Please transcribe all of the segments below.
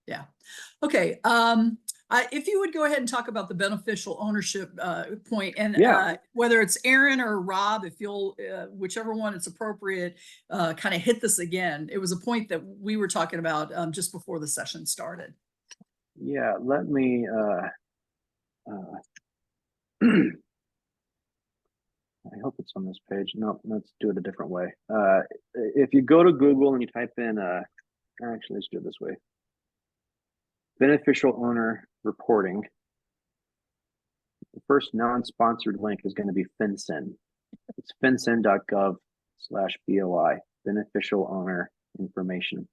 Yeah. Okay. If you would go ahead and talk about the beneficial ownership point, and Yeah. whether it's Aaron or Rob, if you'll, whichever one it's appropriate, kind of hit this again. It was a point that we were talking about just before the session started. Yeah. Let me. I hope it's on this page. No, let's do it a different way. If you go to Google and you type in, actually, let's do it this way. Beneficial owner reporting. The first non-sponsored link is going to be FinCEN. It's fincen.gov/BOI, beneficial owner information.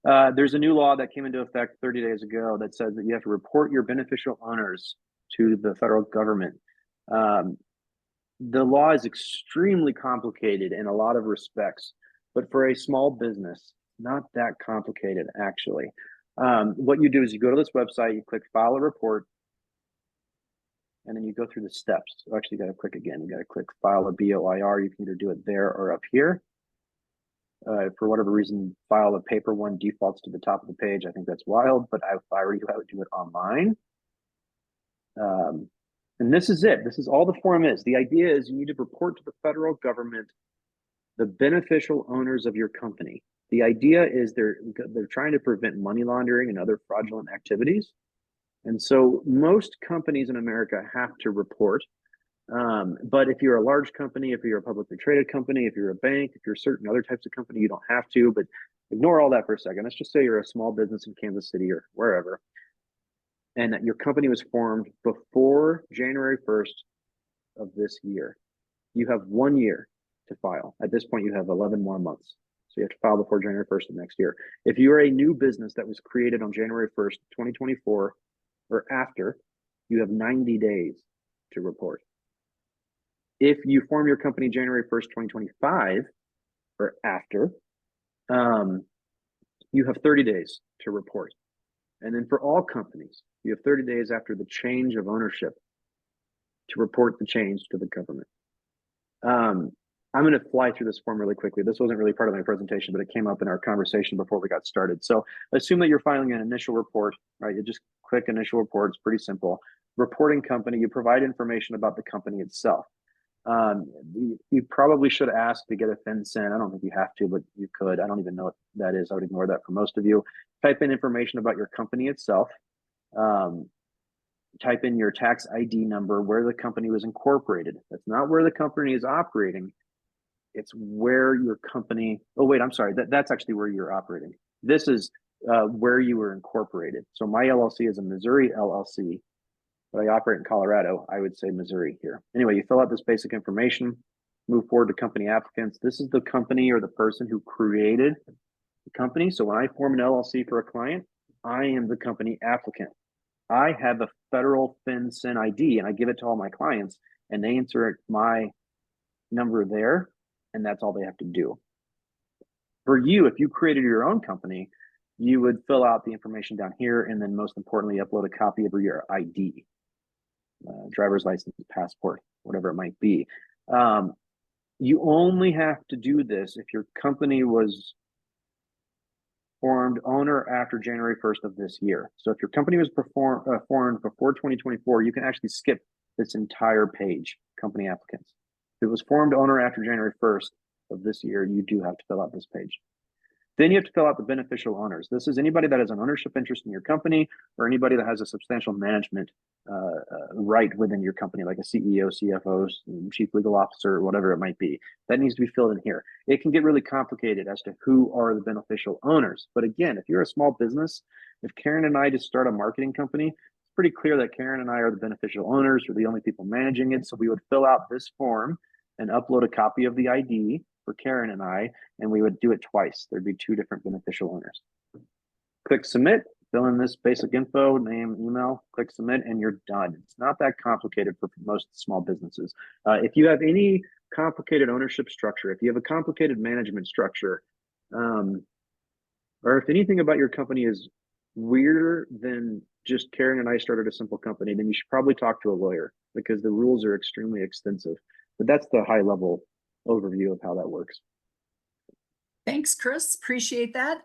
There's a new law that came into effect 30 days ago that says that you have to report your beneficial owners to the federal government. The law is extremely complicated in a lot of respects, but for a small business, not that complicated, actually. What you do is you go to this website, you click file a report, and then you go through the steps. So actually, you got to click again. You got to click file a BOIR. You can either do it there or up here. For whatever reason, file a paper one defaults to the top of the page. I think that's wild, but if I were you, I would do it online. And this is it. This is all the form is. The idea is you need to report to the federal government the beneficial owners of your company. The idea is they're trying to prevent money laundering and other fraudulent activities. And so most companies in America have to report. But if you're a large company, if you're a publicly traded company, if you're a bank, if you're certain other types of company, you don't have to. But ignore all that for a second. Let's just say you're a small business in Kansas City or wherever, and that your company was formed before January 1st of this year. You have 1 year to file. At this point, you have 11 more months. So you have to file before January 1st of next year. If you're a new business that was created on January 1st, 2024, or after, you have 90 days to report. If you form your company January 1st, 2025, or after, you have 30 days to report. And then for all companies, you have 30 days after the change of ownership to report the change to the government. I'm going to fly through this form really quickly. This wasn't really part of my presentation, but it came up in our conversation before we got started. So assume that you're filing an initial report, right? You just click initial report. It's pretty simple. Reporting company, you provide information about the company itself. You probably should ask to get a FinCEN. I don't think you have to, but you could. I don't even know what that is. I would ignore that for most of you. Type in information about your company itself. Type in your tax ID number, where the company was incorporated. That's not where the company is operating. It's where your company, oh wait, I'm sorry, that's actually where you're operating. This is where you were incorporated. So my LLC is a Missouri LLC, but I operate in Colorado. I would say Missouri here. Anyway, you fill out this basic information, move forward to company applicants. This is the company or the person who created the company. So when I form an LLC for a client, I am the company applicant. I have a federal FinCEN ID and I give it to all my clients and they insert my number there and that's all they have to do. For you, if you created your own company, you would fill out the information down here and then most importantly, upload a copy of your ID, driver's license, passport, whatever it might be. You only have to do this if your company was formed on or after January 1st of this year. So if your company was formed before 2024, you can actually skip this entire page, company applicants. If it was formed on or after January 1st of this year, you do have to fill out this page. Then you have to fill out the beneficial owners. This is anybody that has an ownership interest in your company or anybody that has a substantial management right within your company, like a CEO, CFO, chief legal officer, whatever it might be. That needs to be filled in here. It can get really complicated as to who are the beneficial owners. But again, if you're a small business, if Karen and I just start a marketing company, it's pretty clear that Karen and I are the beneficial owners. We're the only people managing it. So we would fill out this form and upload a copy of the ID for Karen and I, and we would do it twice. There'd be 2 different beneficial owners. Click submit, fill in this basic info, name, email, click submit, and you're done. It's not that complicated for most small businesses. If you have any complicated ownership structure, if you have a complicated management structure, or if anything about your company is weirder than just Karen and I started a simple company, then you should probably talk to a lawyer because the rules are extremely extensive. But that's the high level overview of how that works. Thanks, Chris. Appreciate that.